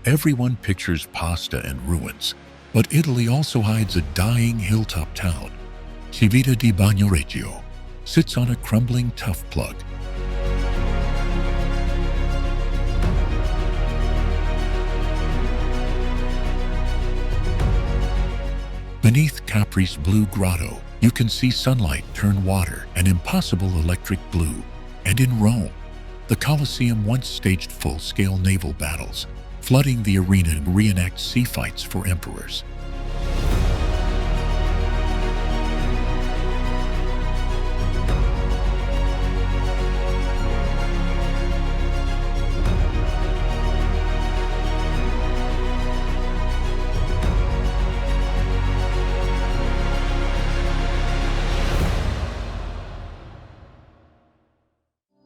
Everyone pictures pasta and ruins, but Italy also hides a dying hilltop town. Civita di Bagnoregio sits on a crumbling tuff plug. Beneath Capri's Blue Grotto, you can see sunlight turn water an impossible electric blue. And in Rome, the Colosseum once staged full-scale naval battles, flooding the arena to reenact sea fights for emperors.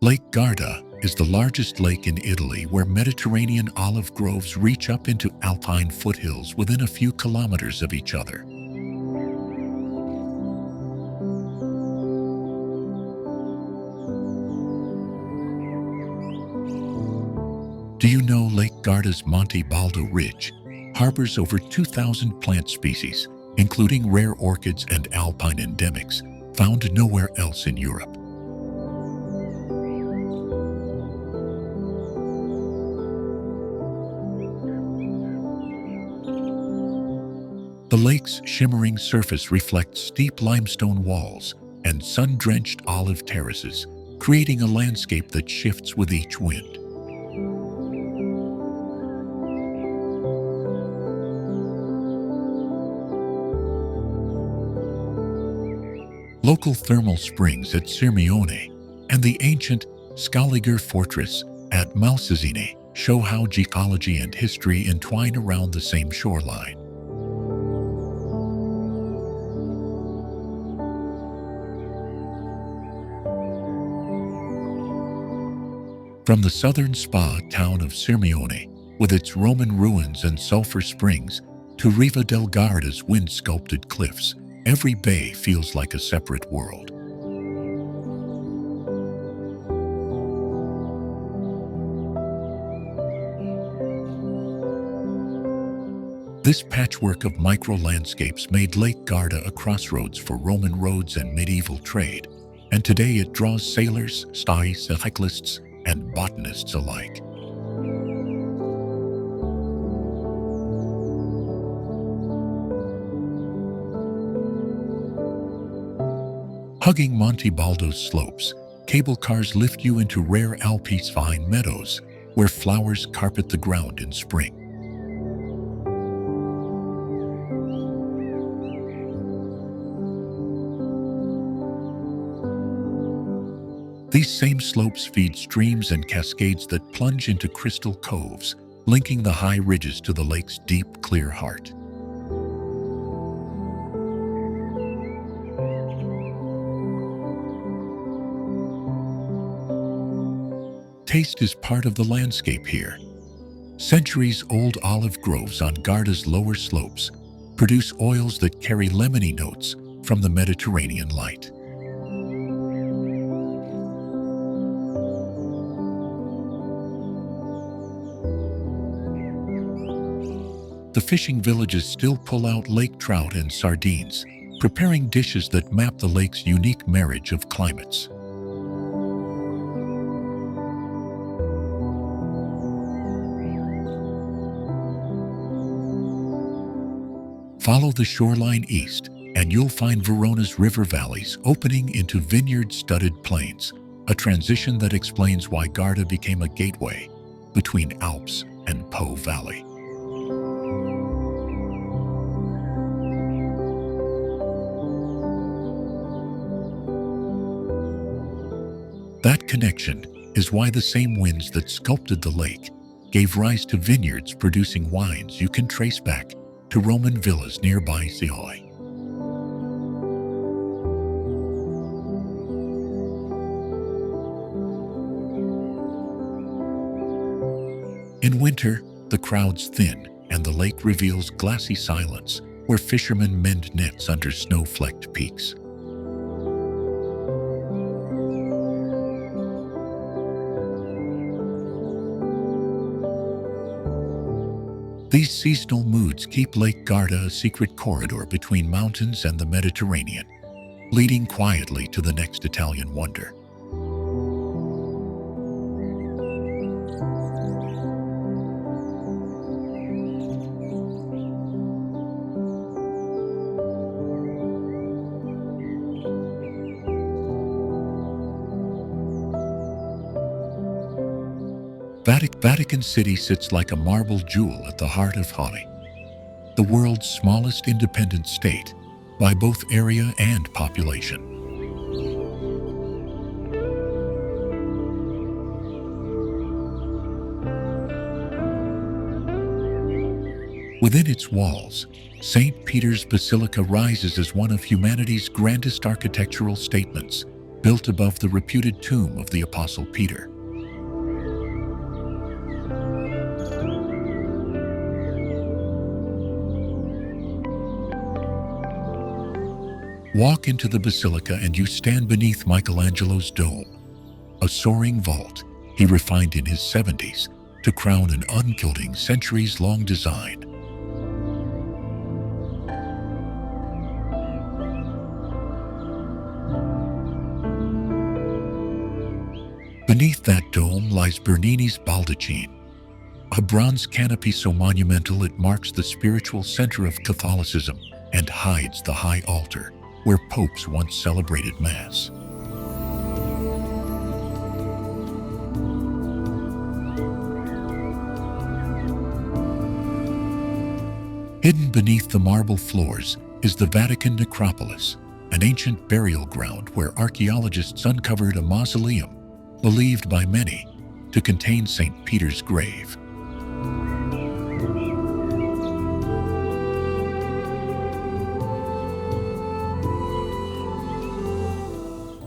Lake Garda is the largest lake in Italy, where Mediterranean olive groves reach up into alpine foothills within a few kilometers of each other. Do you know Lake Garda's Monte Baldo Ridge harbors over 2,000 plant species, including rare orchids and alpine endemics, found nowhere else in Europe? The lake's shimmering surface reflects steep limestone walls and sun-drenched olive terraces, creating a landscape that shifts with each wind. Local thermal springs at Sirmione and the ancient Scaliger fortress at Malsesine show how geology and history entwine around the same shoreline. From the southern spa town of Sirmione, with its Roman ruins and sulfur springs, to Riva del Garda's wind-sculpted cliffs, every bay feels like a separate world. This patchwork of micro-landscapes made Lake Garda a crossroads for Roman roads and medieval trade, and today it draws sailors, cyclists, and botanists alike. Hugging Monte Baldo's slopes, cable cars lift you into rare alpine meadows, where flowers carpet the ground in spring. These same slopes feed streams and cascades that plunge into crystal coves, linking the high ridges to the lake's deep, clear heart. Taste is part of the landscape here. Centuries-old olive groves on Garda's lower slopes produce oils that carry lemony notes from the Mediterranean light. The fishing villages still pull out lake trout and sardines, preparing dishes that map the lake's unique marriage of climates. Follow the shoreline east, and you'll find Verona's river valleys opening into vineyard-studded plains, a transition that explains why Garda became a gateway between Alps and Po Valley. That connection is why the same winds that sculpted the lake gave rise to vineyards producing wines you can trace back to Roman villas nearby Sioi. In winter, the crowds thin and the lake reveals glassy silence where fishermen mend nets under snow-flecked peaks. These seasonal moods keep Lake Garda a secret corridor between mountains and the Mediterranean, leading quietly to the next Italian wonder. Vatican City sits like a marble jewel at the heart of Italy, the world's smallest independent state by both area and population. Within its walls, St. Peter's Basilica rises as one of humanity's grandest architectural statements, built above the reputed tomb of the Apostle Peter. Walk into the basilica and you stand beneath Michelangelo's dome, a soaring vault he refined in his 70s to crown an unyielding centuries-long design. Beneath that dome lies Bernini's baldachin, a bronze canopy so monumental it marks the spiritual center of Catholicism and hides the high altar where popes once celebrated Mass. Hidden beneath the marble floors is the Vatican necropolis, an ancient burial ground where archaeologists uncovered a mausoleum believed by many to contain St. Peter's grave.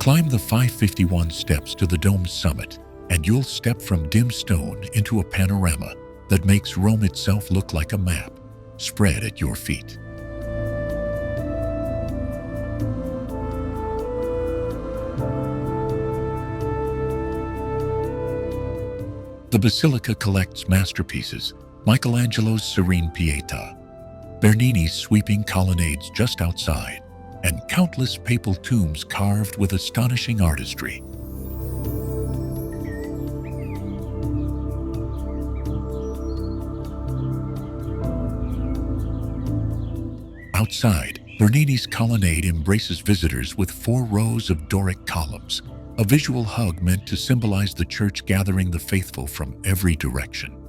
Climb the 551 steps to the dome's summit, and you'll step from dim stone into a panorama that makes Rome itself look like a map spread at your feet. The basilica collects masterpieces, Michelangelo's Serene Pietà, Bernini's sweeping colonnades just outside, and countless papal tombs carved with astonishing artistry. Outside, Bernini's colonnade embraces visitors with 4 rows of Doric columns, a visual hug meant to symbolize the church gathering the faithful from every direction.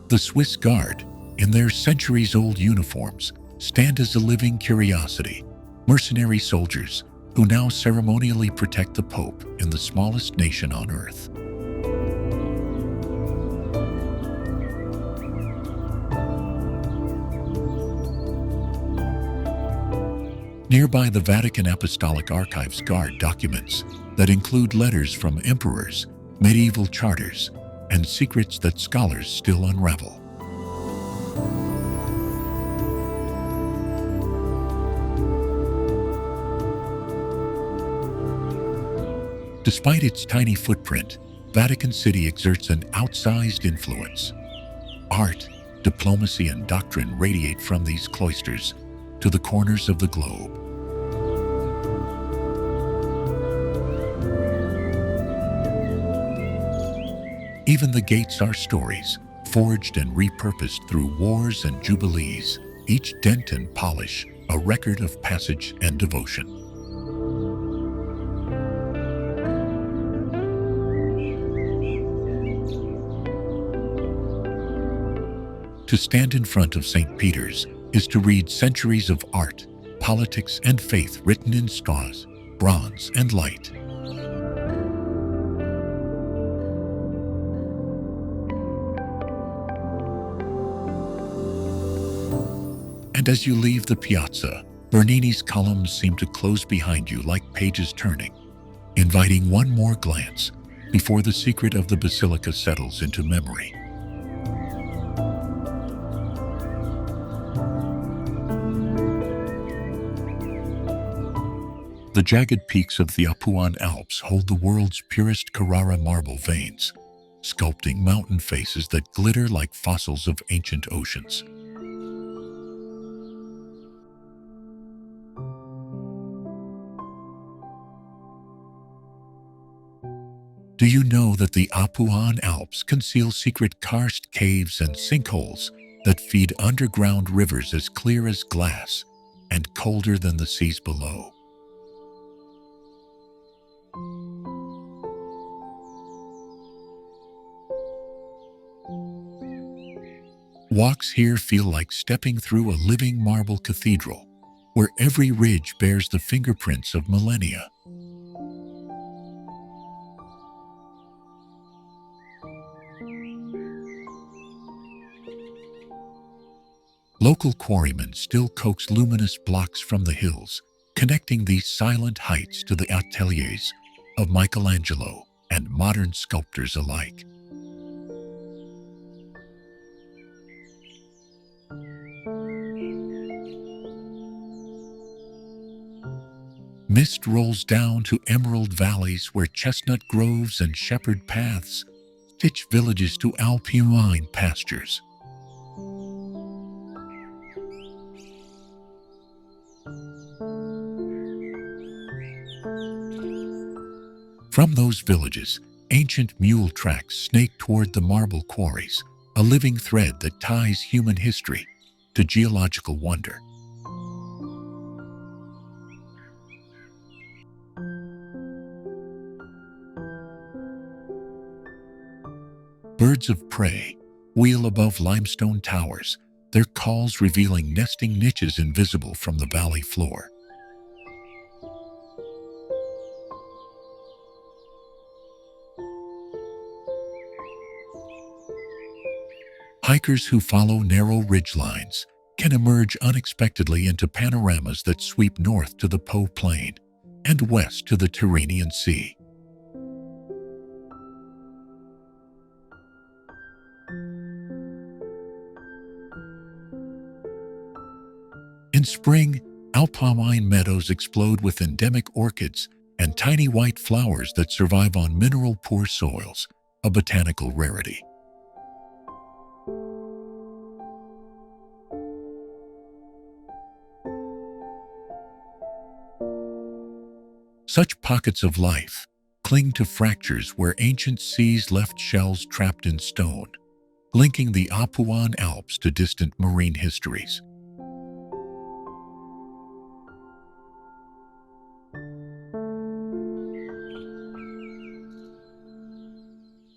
The Swiss Guard, in their centuries-old uniforms, stand as a living curiosity, mercenary soldiers who now ceremonially protect the Pope in the smallest nation on earth. Nearby, the Vatican Apostolic Archives guard documents that include letters from emperors, medieval charters, and secrets that scholars still unravel. Despite its tiny footprint, Vatican City exerts an outsized influence. Art, diplomacy, and doctrine radiate from these cloisters to the corners of the globe. Even the gates are stories, forged and repurposed through wars and jubilees, each dent and polish a record of passage and devotion. To stand in front of St. Peter's is to read centuries of art, politics, and faith written in straws, bronze, and light. And as you leave the piazza, Bernini's columns seem to close behind you like pages turning, inviting one more glance before the secret of the basilica settles into memory. The jagged peaks of the Apuan Alps hold the world's purest Carrara marble veins, sculpting mountain faces that glitter like fossils of ancient oceans. Do you know that the Apuan Alps conceal secret karst caves and sinkholes that feed underground rivers as clear as glass and colder than the seas below? Walks here feel like stepping through a living marble cathedral, where every ridge bears the fingerprints of millennia. Local quarrymen still coax luminous blocks from the hills, connecting these silent heights to the ateliers of Michelangelo and modern sculptors alike. Mist rolls down to emerald valleys where chestnut groves and shepherd paths stitch villages to alpine pastures. From those villages, ancient mule tracks snake toward the marble quarries, a living thread that ties human history to geological wonder. Birds of prey wheel above limestone towers, their calls revealing nesting niches invisible from the valley floor. Hikers who follow narrow ridgelines can emerge unexpectedly into panoramas that sweep north to the Po Plain and west to the Tyrrhenian Sea. In spring, alpine meadows explode with endemic orchids and tiny white flowers that survive on mineral-poor soils, a botanical rarity. Such pockets of life cling to fractures where ancient seas left shells trapped in stone, linking the Apuan Alps to distant marine histories.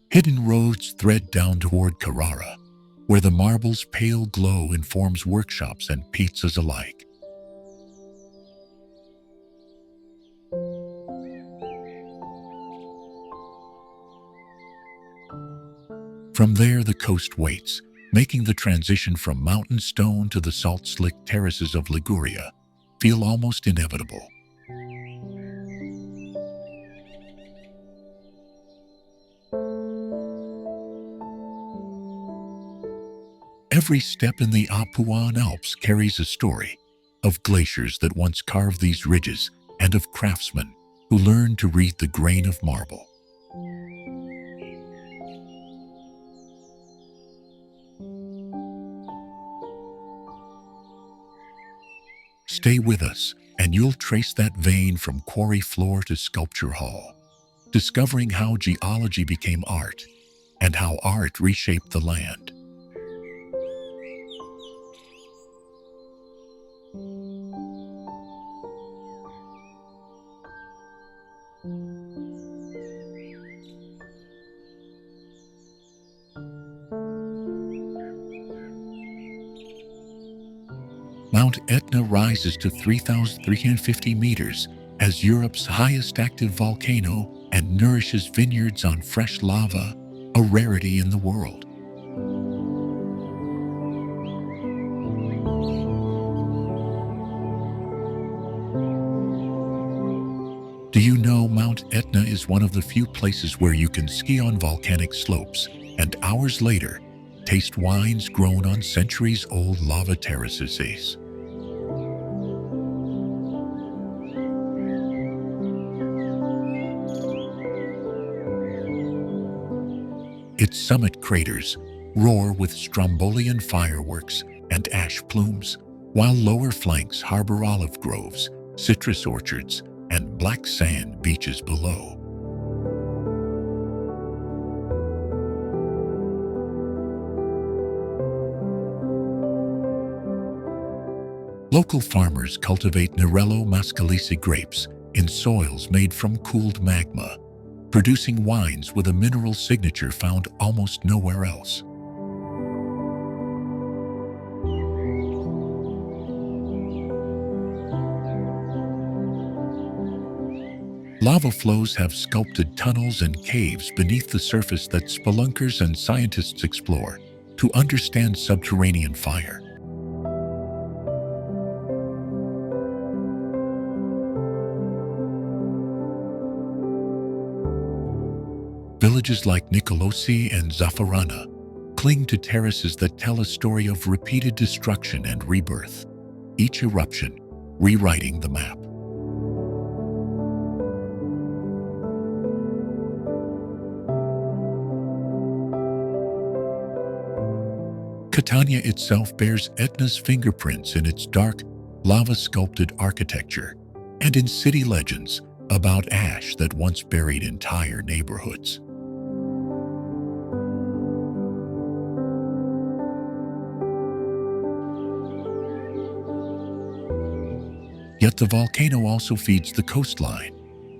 Hidden roads thread down toward Carrara, where the marble's pale glow informs workshops and pizzas alike. From there, the coast waits, making the transition from mountain stone to the salt-slick terraces of Liguria feel almost inevitable. Every step in the Apuan Alps carries a story of glaciers that once carved these ridges and of craftsmen who learned to read the grain of marble. Stay with us, and you'll trace that vein from quarry floor to sculpture hall, discovering how geology became art and how art reshaped the land. Mount Etna rises to 3,350 meters as Europe's highest active volcano and nourishes vineyards on fresh lava, a rarity in the world. Do you know Mount Etna is one of the few places where you can ski on volcanic slopes and hours later taste wines grown on centuries-old lava terraces? Its summit craters roar with strombolian fireworks and ash plumes, while lower flanks harbor olive groves, citrus orchards, and black sand beaches below. Local farmers cultivate Nerello Mascalese grapes in soils made from cooled magma, producing wines with a mineral signature found almost nowhere else. Lava flows have sculpted tunnels and caves beneath the surface that spelunkers and scientists explore to understand subterranean fire. Villages like Nicolosi and Zaffarana cling to terraces that tell a story of repeated destruction and rebirth, each eruption rewriting the map. Catania itself bears Etna's fingerprints in its dark, lava-sculpted architecture and in city legends about ash that once buried entire neighborhoods. Yet the volcano also feeds the coastline,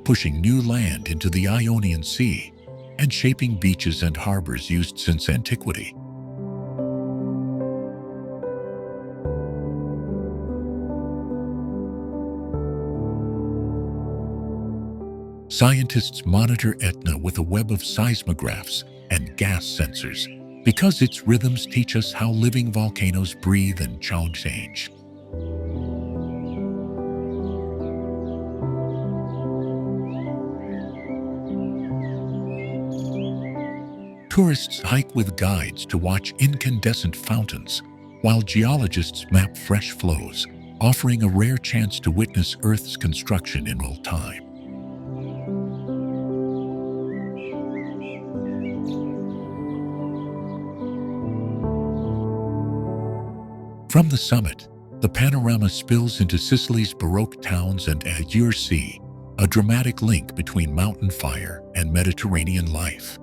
pushing new land into the Ionian Sea and shaping beaches and harbors used since antiquity. Scientists monitor Etna with a web of seismographs and gas sensors because its rhythms teach us how living volcanoes breathe and change. Tourists hike with guides to watch incandescent fountains, while geologists map fresh flows, offering a rare chance to witness Earth's construction in real time. From the summit, the panorama spills into Sicily's Baroque towns and Azure Sea, a dramatic link between mountain fire and Mediterranean life.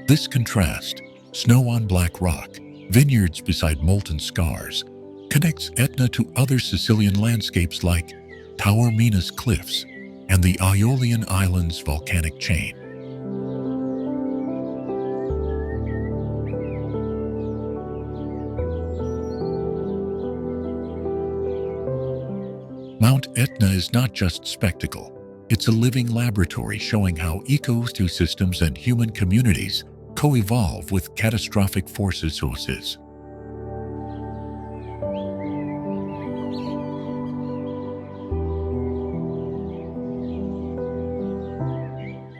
This contrast, snow on black rock, vineyards beside molten scars, connects Etna to other Sicilian landscapes like Taormina's cliffs and the Aeolian Islands' volcanic chain. Mount Etna is not just spectacle, it's a living laboratory showing how ecosystems and human communities co-evolve with catastrophic forces.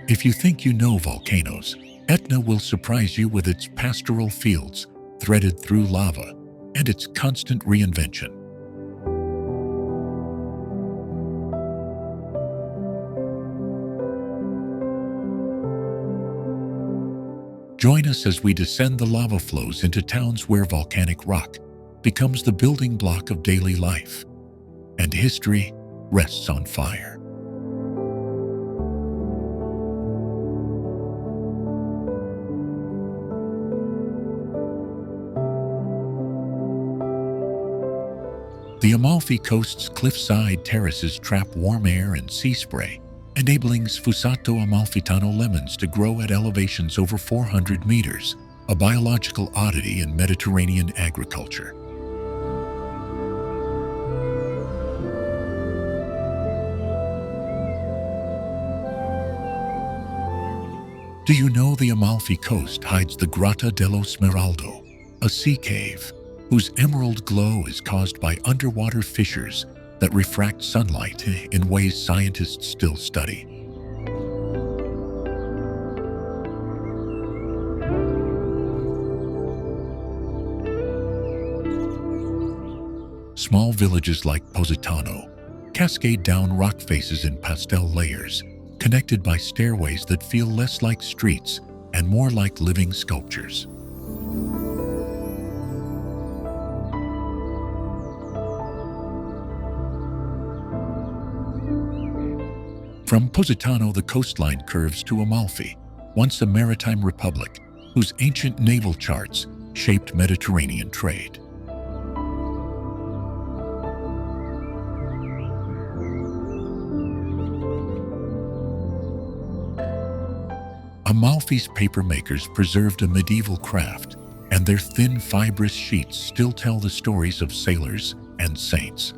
If you think you know volcanoes, Etna will surprise you with its pastoral fields threaded through lava and its constant reinvention. Join us as we descend the lava flows into towns where volcanic rock becomes the building block of daily life, and history rests on fire. The Amalfi Coast's cliffside terraces trap warm air and sea spray, enabling Sfusato Amalfitano lemons to grow at elevations over 400 meters, a biological oddity in Mediterranean agriculture. Do you know the Amalfi Coast hides the Grotta dello Smeraldo, a sea cave whose emerald glow is caused by underwater fissures that refract sunlight in ways scientists still study? Small villages like Positano cascade down rock faces in pastel layers, connected by stairways that feel less like streets and more like living sculptures. From Positano, the coastline curves to Amalfi, once a maritime republic whose ancient naval charts shaped Mediterranean trade. Amalfi's papermakers preserved a medieval craft, and their thin, fibrous sheets still tell the stories of sailors and saints.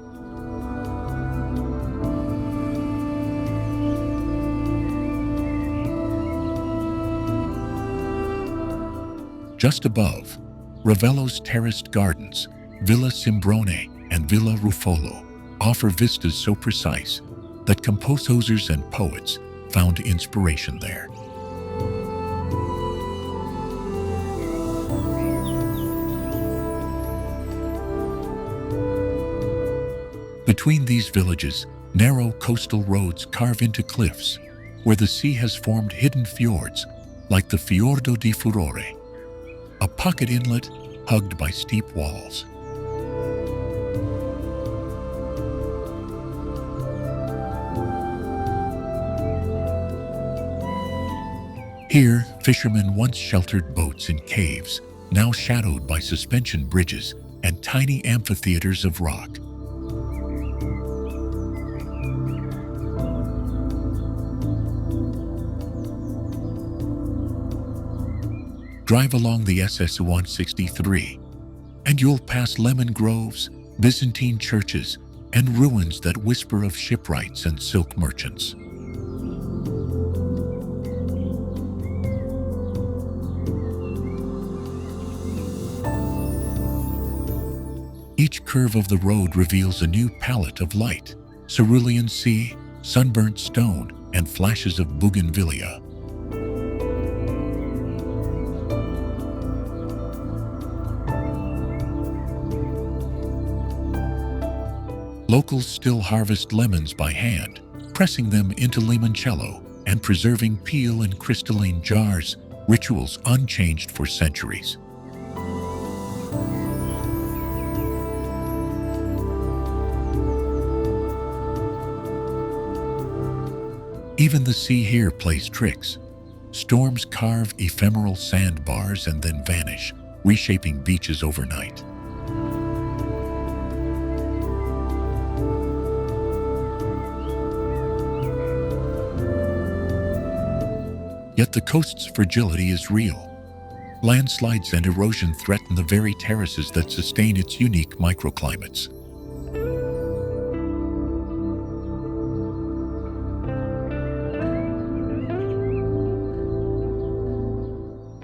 Just above, Ravello's terraced gardens, Villa Simbrone and Villa Ruffolo, offer vistas so precise that composers and poets found inspiration there. Between these villages, narrow coastal roads carve into cliffs, where the sea has formed hidden fjords, like the Fiordo di Furore, a pocket inlet hugged by steep walls. Here, fishermen once sheltered boats in caves, now shadowed by suspension bridges and tiny amphitheaters of rock. Drive along the SS 163, and you'll pass lemon groves, Byzantine churches, and ruins that whisper of shipwrights and silk merchants. Each curve of the road reveals a new palette of light: cerulean sea, sunburnt stone, and flashes of bougainvillea. Locals still harvest lemons by hand, pressing them into limoncello and preserving peel in crystalline jars, rituals unchanged for centuries. Even the sea here plays tricks. Storms carve ephemeral sandbars and then vanish, reshaping beaches overnight. Yet the coast's fragility is real. Landslides and erosion threaten the very terraces that sustain its unique microclimates.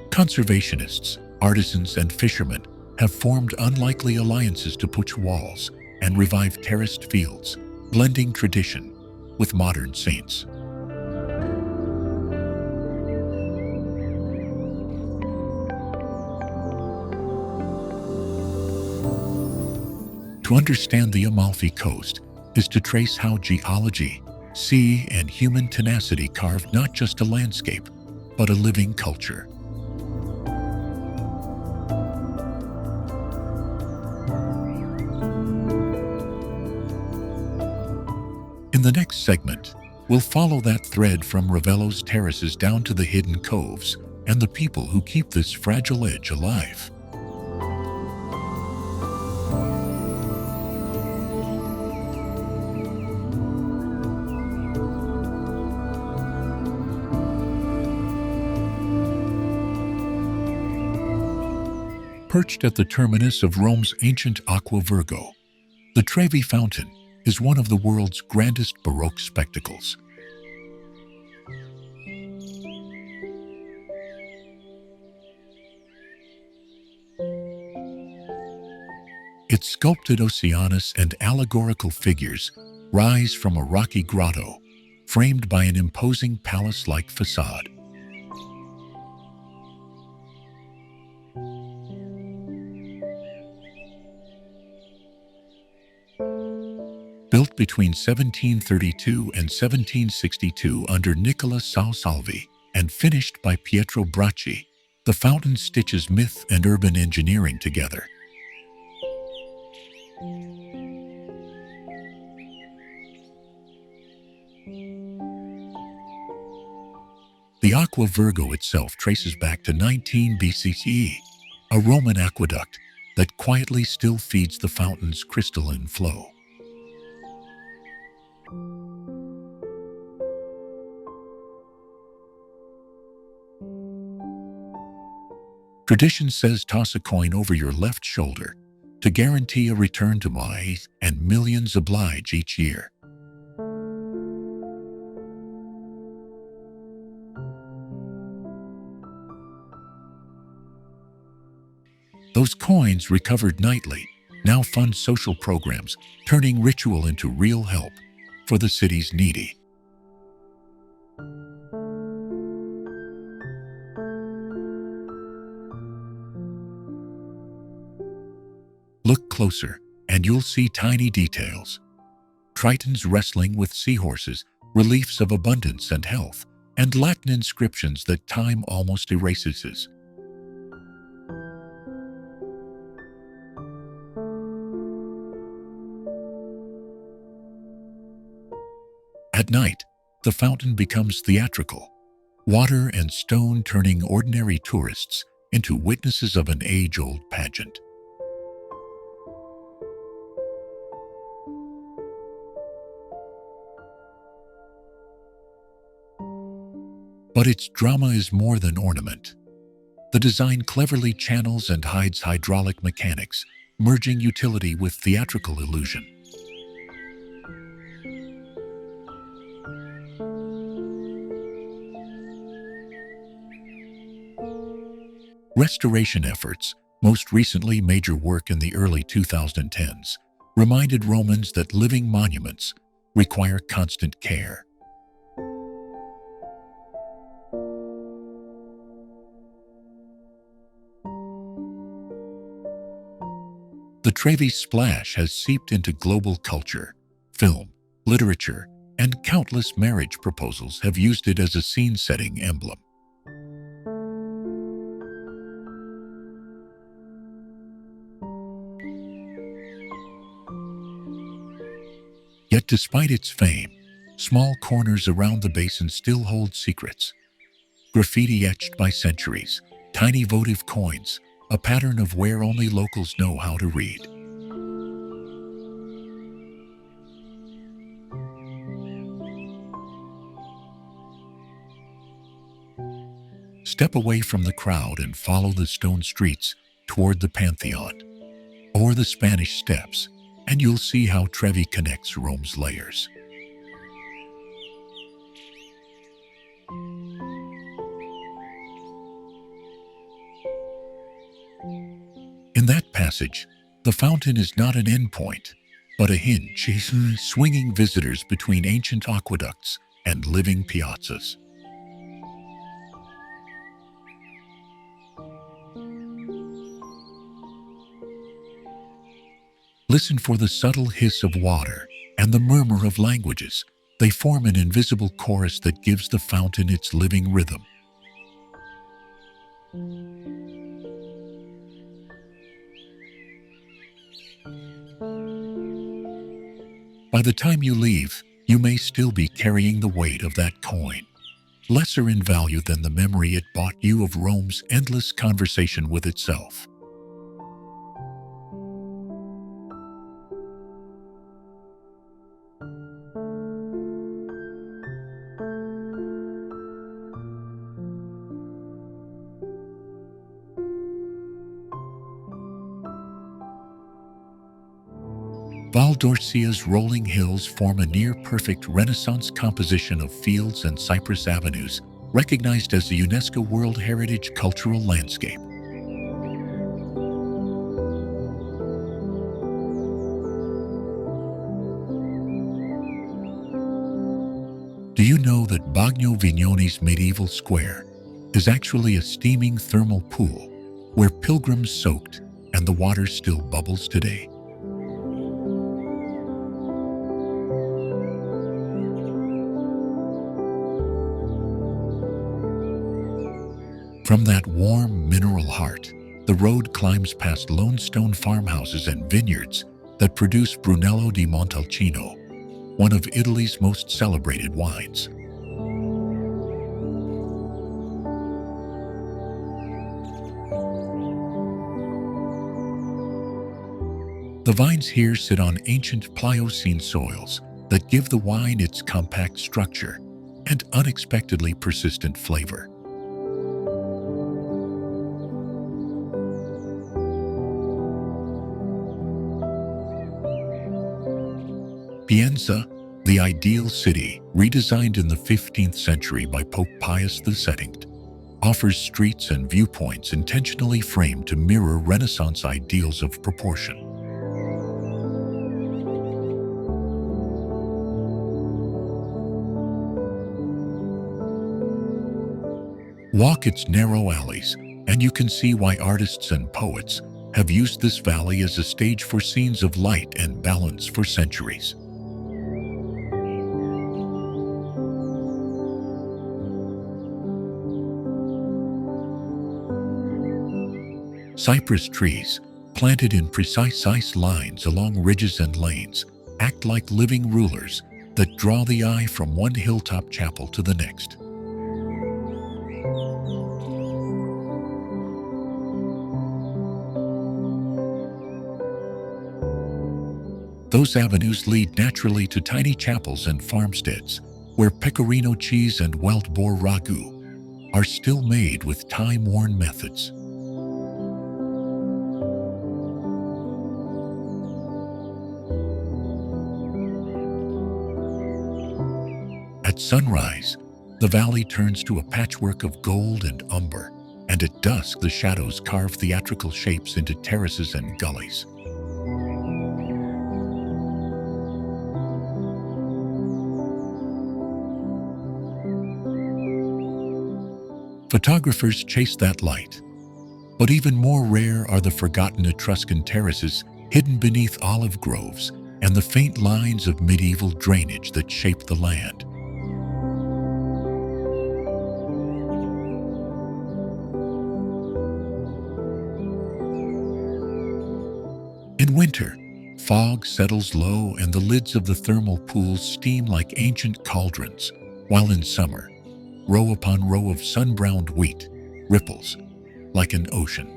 Conservationists, artisans, and fishermen have formed unlikely alliances to push walls and revive terraced fields, blending tradition with modern saints. To understand the Amalfi Coast is to trace how geology, sea, and human tenacity carved not just a landscape, but a living culture. In the next segment, we'll follow that thread from Ravello's terraces down to the hidden coves and the people who keep this fragile edge alive. Perched at the terminus of Rome's ancient Aqua Virgo, the Trevi Fountain is one of the world's grandest Baroque spectacles. Its sculpted Oceanus and allegorical figures rise from a rocky grotto, framed by an imposing palace-like facade. built between 1732 and 1762 under Nicola Salvi and finished by Pietro Bracci. The fountain stitches myth and urban engineering together. The Aqua Virgo itself traces back to 19 BCE, a Roman aqueduct that quietly still feeds the fountain's crystalline flow. Tradition says toss a coin over your left shoulder to guarantee a return to Mai, and millions oblige each year. Those coins, recovered nightly, now fund social programs, turning ritual into real help for the city's needy. Look closer, and you'll see tiny details. Tritons wrestling with seahorses, reliefs of abundance and health, and Latin inscriptions that time almost erases. At night, the fountain becomes theatrical, water and stone turning ordinary tourists into witnesses of an age-old pageant. But its drama is more than ornament. The design cleverly channels and hides hydraulic mechanics, merging utility with theatrical illusion. Restoration efforts, most recently major work in the early 2010s, reminded Romans that living monuments require constant care. The Trevi splash has seeped into global culture. Film, literature, and countless marriage proposals have used it as a scene-setting emblem. Yet despite its fame, small corners around the basin still hold secrets. Graffiti etched by centuries, tiny votive coins, a pattern of where only locals know how to read. Step away from the crowd and follow the stone streets toward the Pantheon, or the Spanish Steps, and you'll see how Trevi connects Rome's layers. In that passage, the fountain is not an endpoint, but a hinge, swinging visitors between ancient aqueducts and living piazzas. Listen for the subtle hiss of water and the murmur of languages. They form an invisible chorus that gives the fountain its living rhythm. By the time you leave, you may still be carrying the weight of that coin, lesser in value than the memory it bought you of Rome's endless conversation with itself. Val d'Orcia's rolling hills form a near-perfect Renaissance composition of fields and cypress avenues, recognized as the UNESCO World Heritage Cultural Landscape. Do you know that Bagno Vignoni's medieval square is actually a steaming thermal pool where pilgrims soaked and the water still bubbles today? From that warm mineral heart, the road climbs past lone stone farmhouses and vineyards that produce Brunello di Montalcino, one of Italy's most celebrated wines. The vines here sit on ancient Pliocene soils that give the wine its compact structure and unexpectedly persistent flavor. Pienza, the ideal city, redesigned in the 15th century by Pope Pius II, offers streets and viewpoints intentionally framed to mirror Renaissance ideals of proportion. Walk its narrow alleys, and you can see why artists and poets have used this valley as a stage for scenes of light and balance for centuries. Cypress trees, planted in precise lines along ridges and lanes, act like living rulers that draw the eye from one hilltop chapel to the next. Those avenues lead naturally to tiny chapels and farmsteads, where pecorino cheese and wild boar ragu are still made with time-worn methods. At sunrise, the valley turns to a patchwork of gold and umber, and at dusk the shadows carve theatrical shapes into terraces and gullies. Photographers chase that light, but even more rare are the forgotten Etruscan terraces hidden beneath olive groves and the faint lines of medieval drainage that shape the land. In winter, fog settles low and the lids of the thermal pools steam like ancient cauldrons, while in summer, row upon row of sun-browned wheat ripples like an ocean.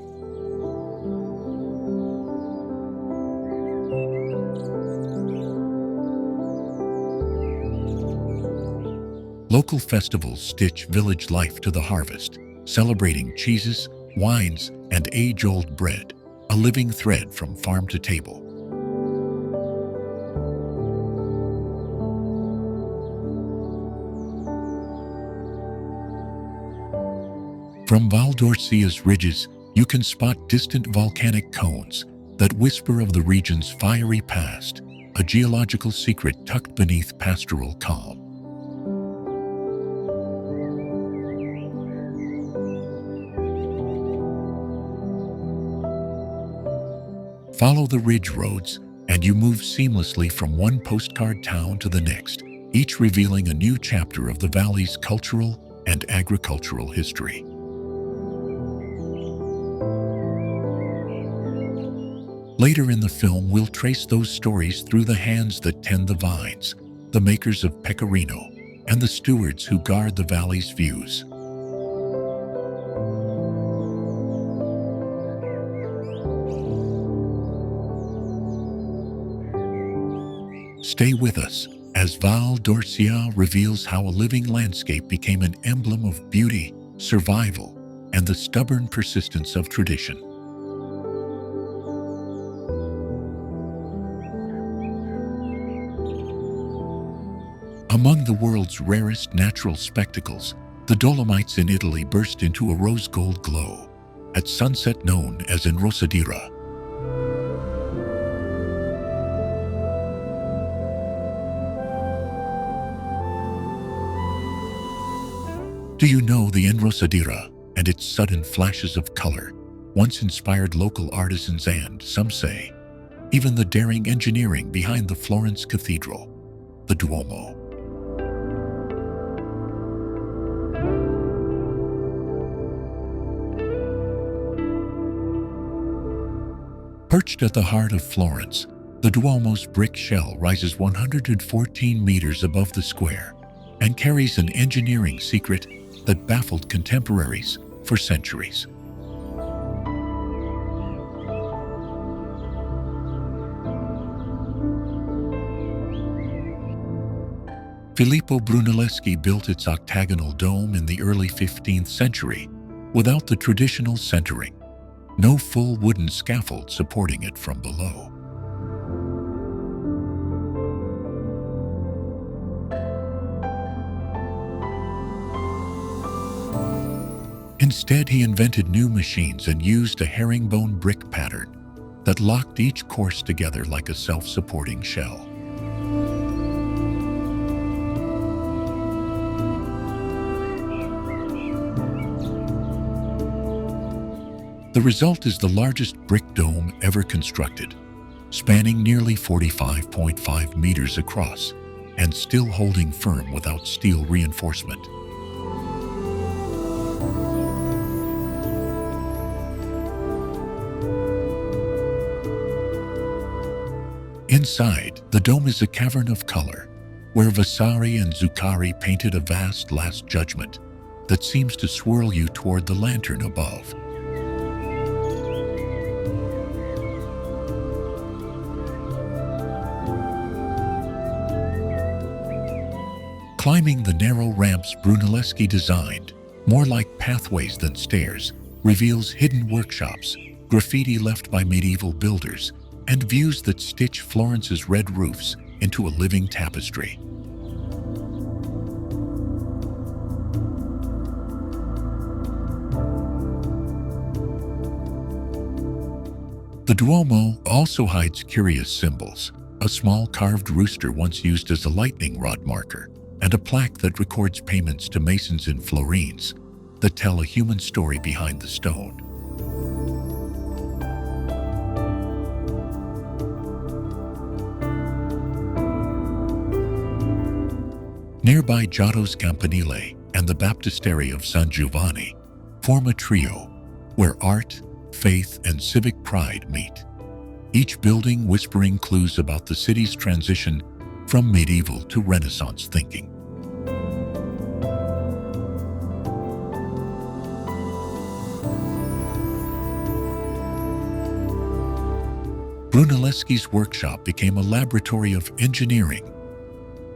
Local festivals stitch village life to the harvest, celebrating cheeses, wines, and age-old bread, a living thread from farm to table. From Val d'Orcia's ridges, you can spot distant volcanic cones that whisper of the region's fiery past, a geological secret tucked beneath pastoral calm. Follow the ridge roads, and you move seamlessly from one postcard town to the next, each revealing a new chapter of the valley's cultural and agricultural history. Later in the film, we'll trace those stories through the hands that tend the vines, the makers of pecorino, and the stewards who guard the valley's views. Stay with us as Val d'Orcia reveals how a living landscape became an emblem of beauty, survival, and the stubborn persistence of tradition. Among the world's rarest natural spectacles, the Dolomites in Italy burst into a rose-gold glow at sunset known as Enrosadira. Do you know the Enrosadira and its sudden flashes of color once inspired local artisans and, some say, even the daring engineering behind the Florence Cathedral, the Duomo? Perched at the heart of Florence, the Duomo's brick shell rises 114 meters above the square and carries an engineering secret that baffled contemporaries for centuries. Filippo Brunelleschi built its octagonal dome in the early 15th century without the traditional centering, no full wooden scaffold supporting it from below. Instead, he invented new machines and used a herringbone brick pattern that locked each course together like a self-supporting shell. The result is the largest brick dome ever constructed, spanning nearly 45.5 meters across and still holding firm without steel reinforcement. Inside, the dome is a cavern of color, where Vasari and Zuccari painted a vast Last Judgment that seems to swirl you toward the lantern above. Climbing the narrow ramps Brunelleschi designed, more like pathways than stairs, reveals hidden workshops, graffiti left by medieval builders, and views that stitch Florence's red roofs into a living tapestry. The Duomo also hides curious symbols, a small carved rooster once used as a lightning rod marker, and a plaque that records payments to masons in florins that tell a human story behind the stone. Nearby Giotto's Campanile and the Baptistery of San Giovanni form a trio where art, faith, and civic pride meet, each building whispering clues about the city's transition from medieval to Renaissance thinking. Brunelleschi's workshop became a laboratory of engineering.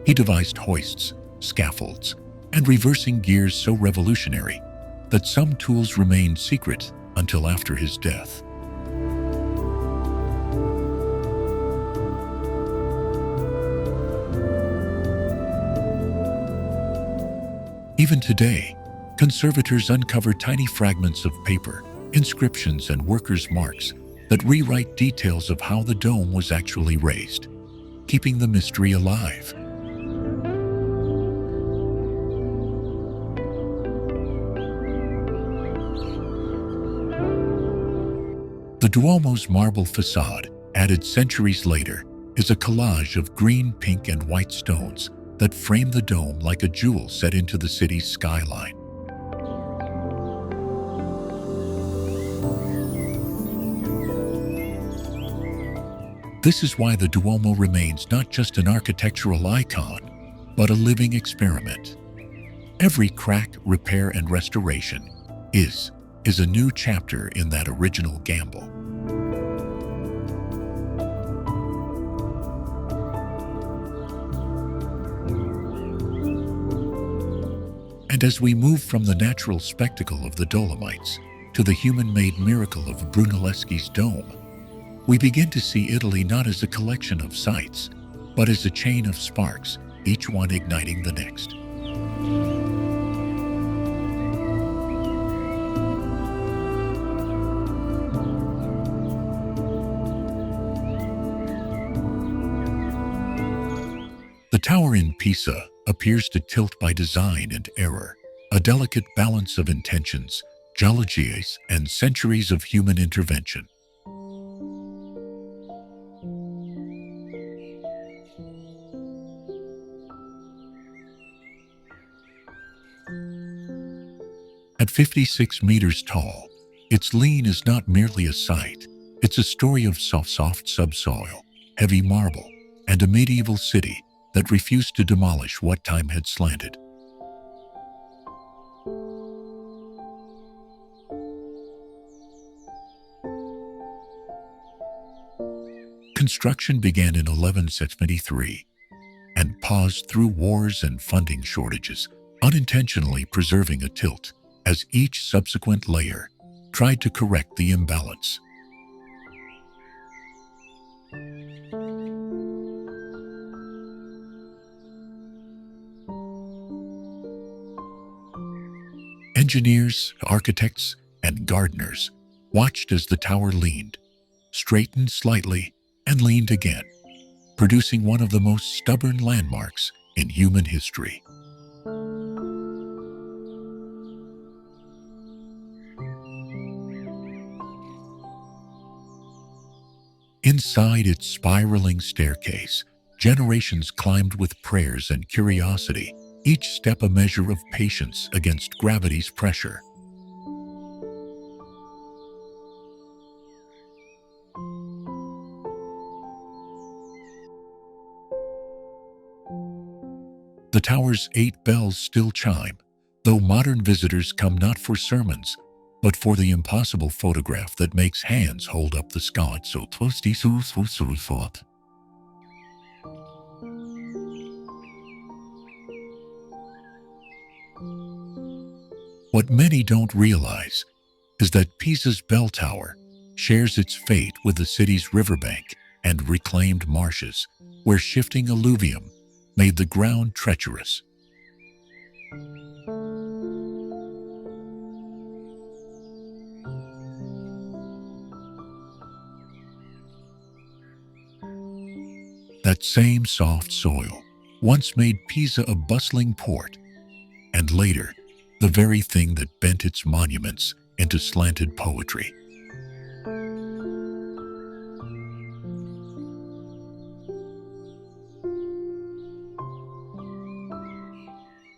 He devised hoists, scaffolds, and reversing gears so revolutionary that some tools remained secret until after his death. Even today, conservators uncover tiny fragments of paper, inscriptions, and workers' marks that rewrite details of how the dome was actually raised, keeping the mystery alive. The Duomo's marble facade, added centuries later, is a collage of green, pink, and white stones that frame the dome like a jewel set into the city's skyline. This is why the Duomo remains not just an architectural icon, but a living experiment. Every crack, repair, and restoration is a new chapter in that original gamble. And as we move from the natural spectacle of the Dolomites to the human-made miracle of Brunelleschi's dome, we begin to see Italy not as a collection of sites, but as a chain of sparks, each one igniting the next. The tower in Pisa appears to tilt by design and error, a delicate balance of intentions, geology, and centuries of human intervention. At 56 meters tall, its lean is not merely a sight, It's a story of soft subsoil, heavy marble, and a medieval city that refused to demolish what time had slanted. Construction began in 1173 and paused through wars and funding shortages, unintentionally preserving a tilt as each subsequent layer tried to correct the imbalance. Engineers, architects, and gardeners watched as the tower leaned, straightened slightly, and leaned again, producing one of the most stubborn landmarks in human history. Inside its spiraling staircase, generations climbed with prayers and curiosity, each step a measure of patience against gravity's pressure. The tower's 8 bells still chime, though modern visitors come not for sermons, but for the impossible photograph that makes hands hold up the sky so toasty. What many don't realize is that Pisa's bell tower shares its fate with the city's riverbank and reclaimed marshes, where shifting alluvium made the ground treacherous. That same soft soil once made Pisa a bustling port, and later, the very thing that bent its monuments into slanted poetry.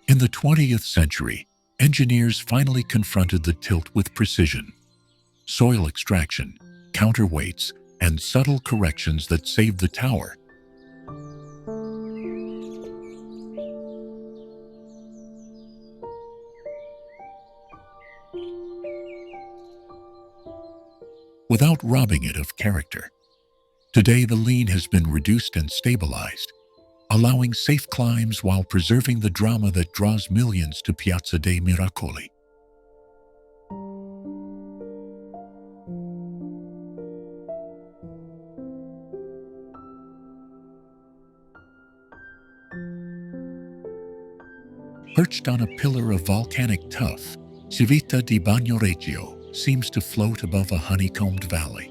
In the 20th century, engineers finally confronted the tilt with precision. Soil extraction, counterweights, and subtle corrections that saved the tower. Without robbing it of character. Today, the lean has been reduced and stabilized, allowing safe climbs while preserving the drama that draws millions to Piazza dei Miracoli. Perched on a pillar of volcanic tuff, Civita di Bagnoregio seems to float above a honeycombed valley.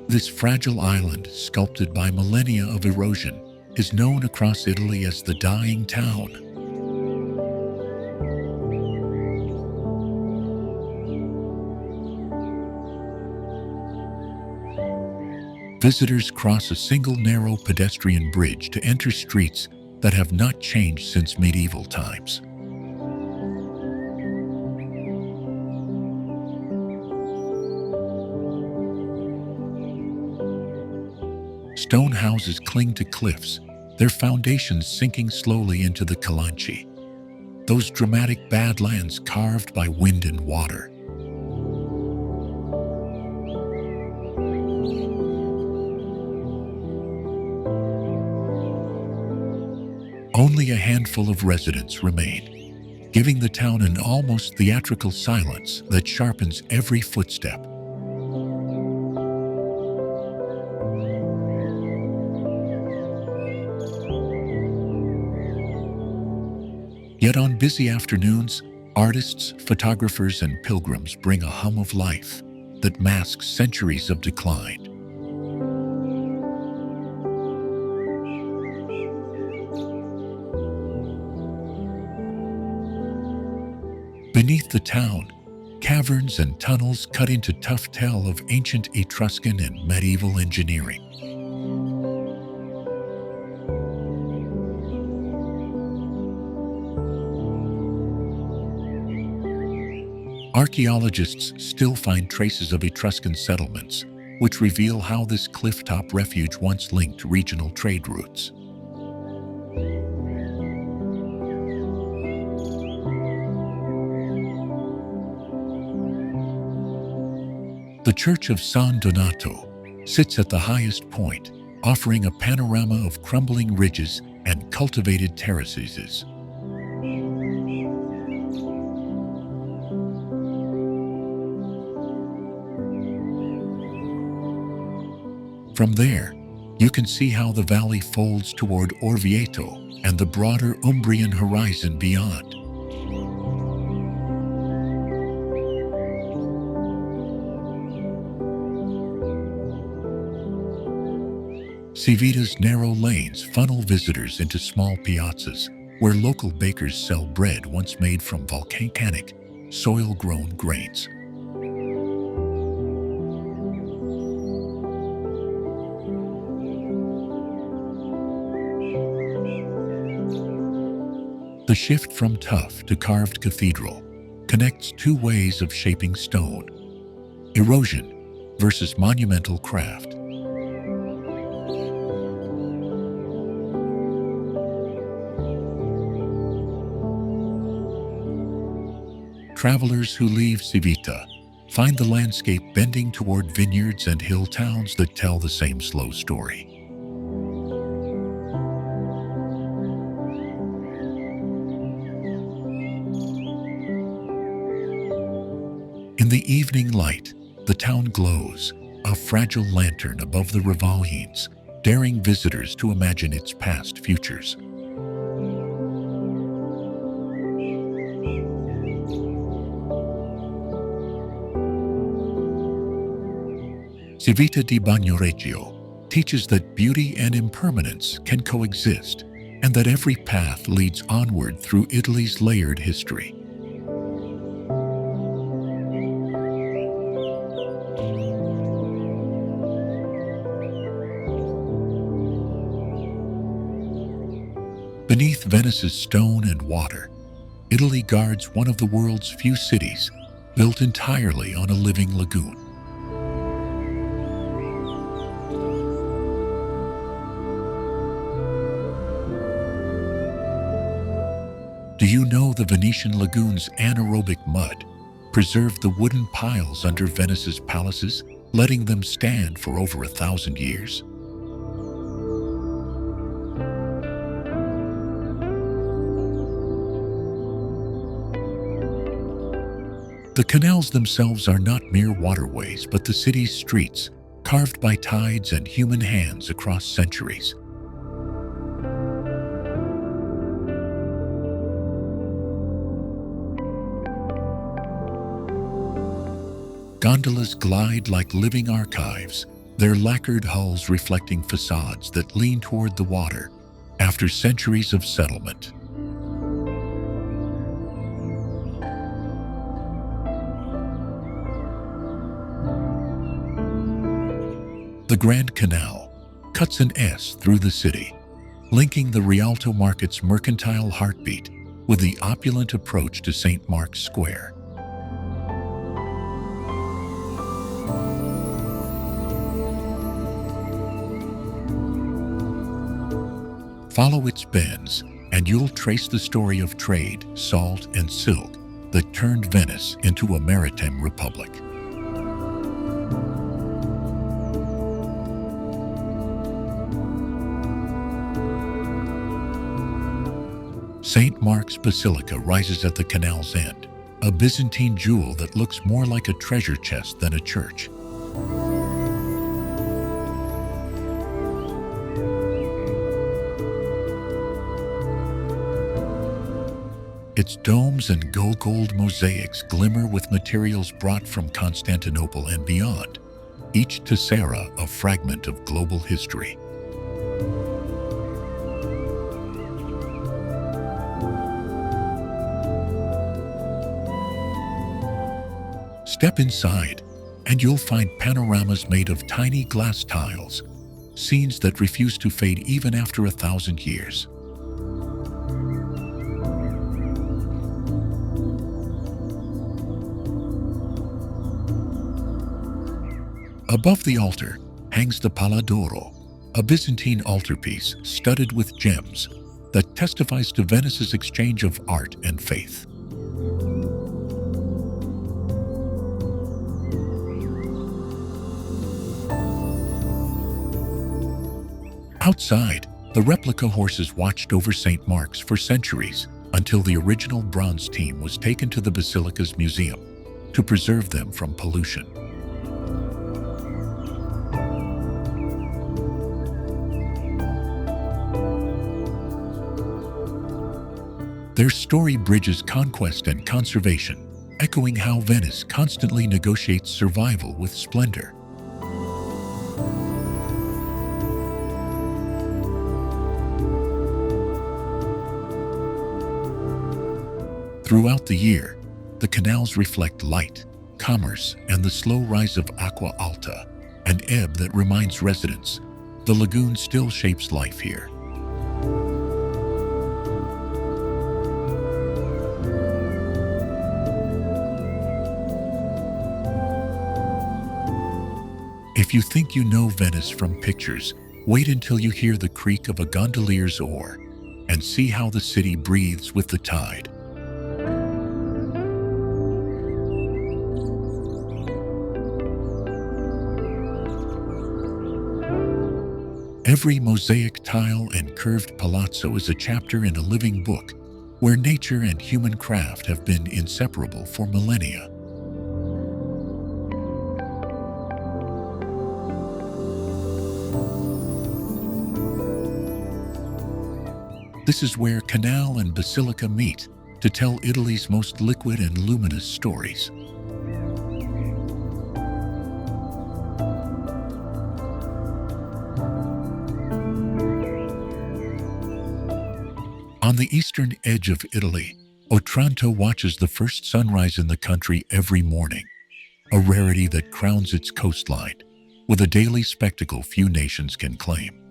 This fragile island, sculpted by millennia of erosion, is known across Italy as the Dying Town. Visitors cross a single narrow pedestrian bridge to enter streets that have not changed since medieval times. Stone houses cling to cliffs, their foundations sinking slowly into the Calanchi, those dramatic badlands carved by wind and water. Only a handful of residents remain, giving the town an almost theatrical silence that sharpens every footstep. Yet on busy afternoons, artists, photographers, and pilgrims bring a hum of life that masks centuries of decline. Beneath the town, caverns and tunnels cut into tough tell of ancient Etruscan and medieval engineering. Archaeologists still find traces of Etruscan settlements, which reveal how this clifftop refuge once linked regional trade routes. The Church of San Donato sits at the highest point, offering a panorama of crumbling ridges and cultivated terraces. From there, you can see how the valley folds toward Orvieto and the broader Umbrian horizon beyond. Civita's narrow lanes funnel visitors into small piazzas where local bakers sell bread once made from volcanic, soil-grown grains. The shift from tough to carved cathedral connects two ways of shaping stone: erosion versus monumental craft. Travelers who leave Civita find the landscape bending toward vineyards and hill towns that tell the same slow story. In the evening light, the town glows, a fragile lantern above the ravines, daring visitors to imagine its past futures. Civita di Bagnoregio teaches that beauty and impermanence can coexist, and that every path leads onward through Italy's layered history. Beneath Venice's stone and water, Italy guards one of the world's few cities built entirely on a living lagoon. Do you know the Venetian lagoon's anaerobic mud preserved the wooden piles under Venice's palaces, letting them stand for over 1,000 years? The canals themselves are not mere waterways, but the city's streets, carved by tides and human hands across centuries. Gondolas glide like living archives, their lacquered hulls reflecting facades that lean toward the water after centuries of settlement. The Grand Canal cuts an S through the city, linking the Rialto Market's mercantile heartbeat with the opulent approach to St. Mark's Square. Follow its bends, and you'll trace the story of trade, salt, and silk that turned Venice into a maritime republic. St. Mark's Basilica rises at the canal's end, a Byzantine jewel that looks more like a treasure chest than a church. Its domes and gold mosaics glimmer with materials brought from Constantinople and beyond, each tessera a fragment of global history. Step inside, and you'll find panoramas made of tiny glass tiles, scenes that refuse to fade even after 1,000 years. Above the altar hangs the Pala d'Oro, a Byzantine altarpiece studded with gems that testifies to Venice's exchange of art and faith. Outside, the replica horses watched over St. Mark's for centuries until the original bronze team was taken to the Basilica's museum to preserve them from pollution. Their story bridges conquest and conservation, echoing how Venice constantly negotiates survival with splendor. Throughout the year, the canals reflect light, commerce, and the slow rise of Acqua Alta, an ebb that reminds residents the lagoon still shapes life here. If you think you know Venice from pictures, wait until you hear the creak of a gondolier's oar and see how the city breathes with the tide. Every mosaic tile and curved palazzo is a chapter in a living book where nature and human craft have been inseparable for millennia. This is where canal and basilica meet to tell Italy's most liquid and luminous stories. On the eastern edge of Italy, Otranto watches the first sunrise in the country every morning, a rarity that crowns its coastline with a daily spectacle few nations can claim.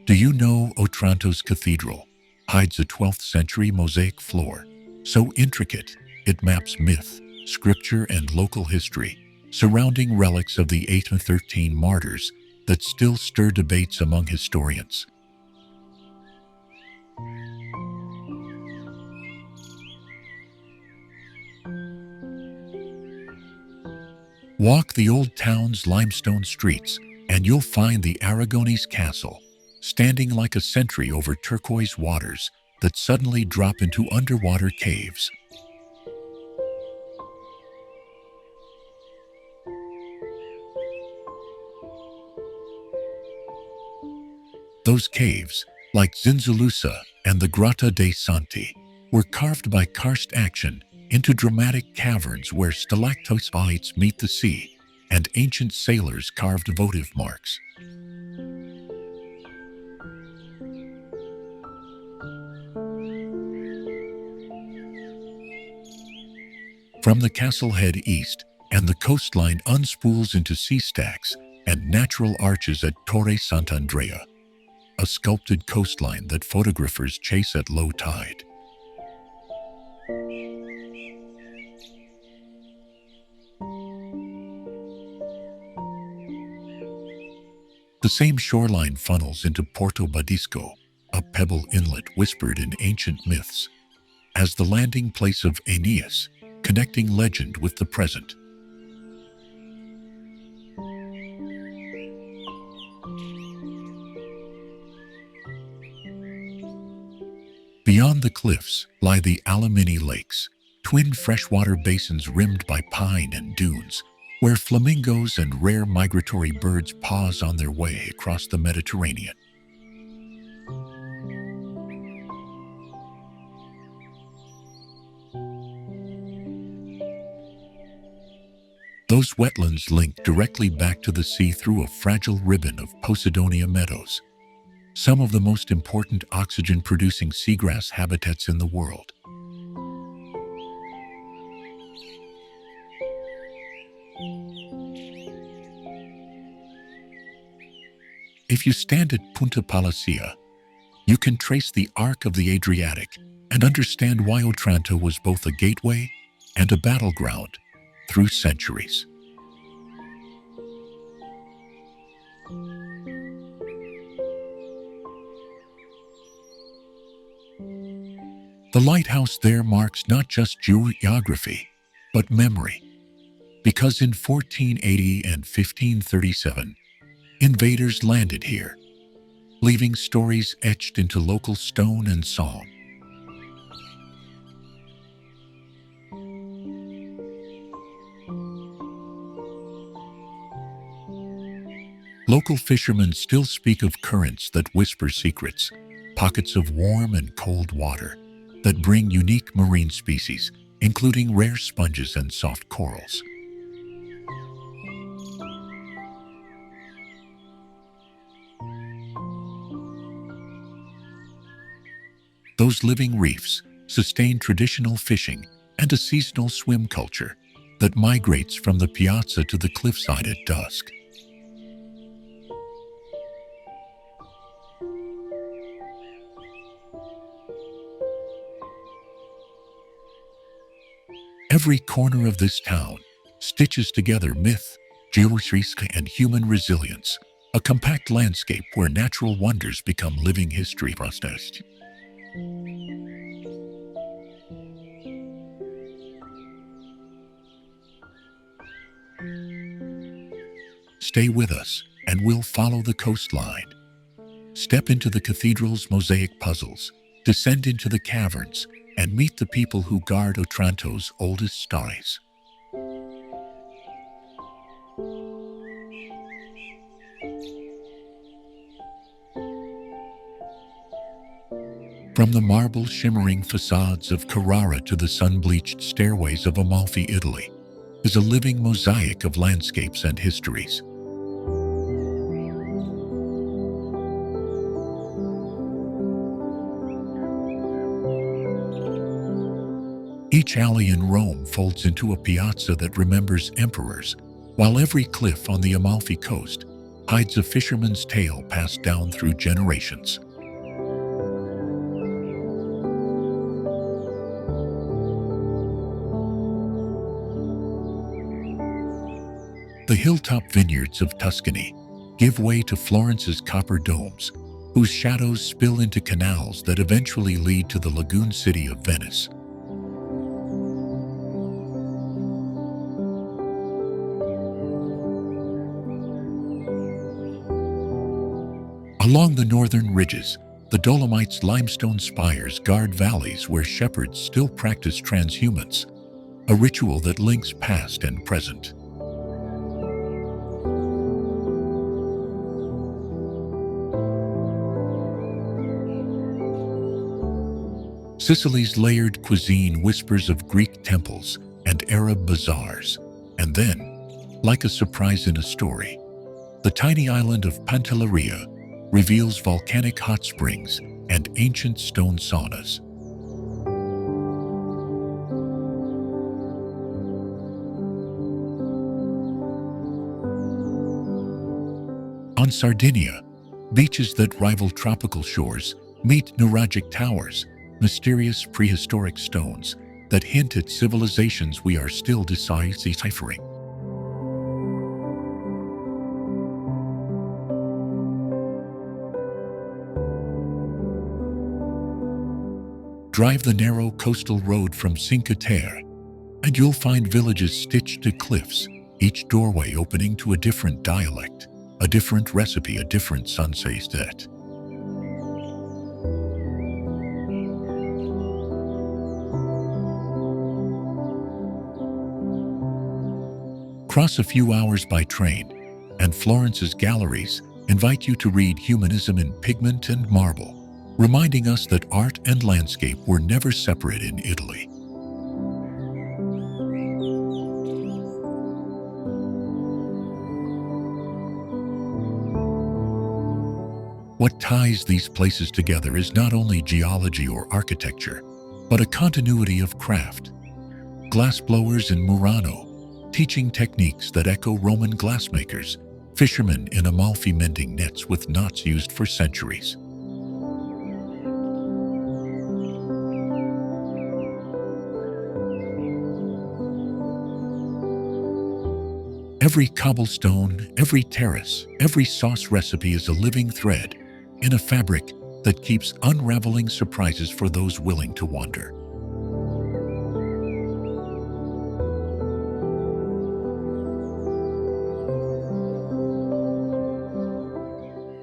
Do you know Otranto's cathedral hides a 12th century mosaic floor so intricate it maps myth, scripture, and local history surrounding relics of the Etna 13 martyrs that still stir debates among historians. Walk the old town's limestone streets and you'll find the Aragonese castle standing like a sentry over turquoise waters that suddenly drop into underwater caves. Those caves, like Zinzulusa and the Grotta dei Santi, were carved by karst action into dramatic caverns where stalactites meet the sea, and ancient sailors carved votive marks. From the castle head east, and the coastline unspools into sea stacks and natural arches at Torre Sant'Andrea, a sculpted coastline that photographers chase at low tide. The same shoreline funnels into Porto Badisco, a pebble inlet whispered in ancient myths, as the landing place of Aeneas, connecting legend with the present. Beyond the cliffs lie the Alamini Lakes, twin freshwater basins rimmed by pine and dunes, where flamingos and rare migratory birds pause on their way across the Mediterranean. Those wetlands link directly back to the sea through a fragile ribbon of Posidonia meadows, some of the most important oxygen-producing seagrass habitats in the world. If you stand at Punta Palacia, you can trace the arc of the Adriatic and understand why Otranto was both a gateway and a battleground through centuries. The lighthouse there marks not just geography, but memory, because in 1480 and 1537, invaders landed here, leaving stories etched into local stone and song. Local fishermen still speak of currents that whisper secrets, pockets of warm and cold water that bring unique marine species, including rare sponges and soft corals. Those living reefs sustain traditional fishing and a seasonal swim culture that migrates from the piazza to the cliffside at dusk. Every corner of this town stitches together myth, geology, and human resilience, a compact landscape where natural wonders become living history for us. Stay with us, and we'll follow the coastline. Step into the cathedral's mosaic puzzles, descend into the caverns, and meet the people who guard Otranto's oldest stories. From the marble shimmering facades of Carrara to the sun-bleached stairways of Amalfi, Italy, is a living mosaic of landscapes and histories. Each alley in Rome folds into a piazza that remembers emperors, while every cliff on the Amalfi Coast hides a fisherman's tale passed down through generations. The hilltop vineyards of Tuscany give way to Florence's copper domes, whose shadows spill into canals that eventually lead to the lagoon city of Venice. Along the northern ridges, the Dolomites' limestone spires guard valleys where shepherds still practice transhumance, a ritual that links past and present. Sicily's layered cuisine whispers of Greek temples and Arab bazaars, and then, like a surprise in a story, the tiny island of Pantelleria reveals volcanic hot springs and ancient stone saunas. On Sardinia, beaches that rival tropical shores meet neuralgic towers, mysterious prehistoric stones that hint at civilizations we are still deciphering. Drive the narrow coastal road from Cinque Terre, and you'll find villages stitched to cliffs, each doorway opening to a different dialect, a different recipe, a different sunset. Cross a few hours by train, and Florence's galleries invite you to read humanism in pigment and marble, reminding us that art and landscape were never separate in Italy. What ties these places together is not only geology or architecture, but a continuity of craft. Glassblowers in Murano, teaching techniques that echo Roman glassmakers, fishermen in Amalfi mending nets with knots used for centuries. Every cobblestone, every terrace, every sauce recipe is a living thread in a fabric that keeps unraveling surprises for those willing to wander.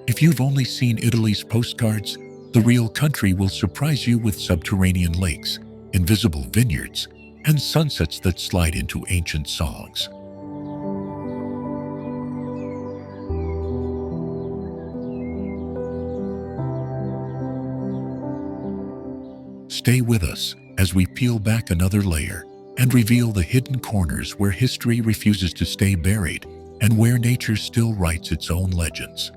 If you've only seen Italy's postcards, the real country will surprise you with subterranean lakes, invisible vineyards, and sunsets that slide into ancient songs. Stay with us as we peel back another layer and reveal the hidden corners where history refuses to stay buried and where nature still writes its own legends.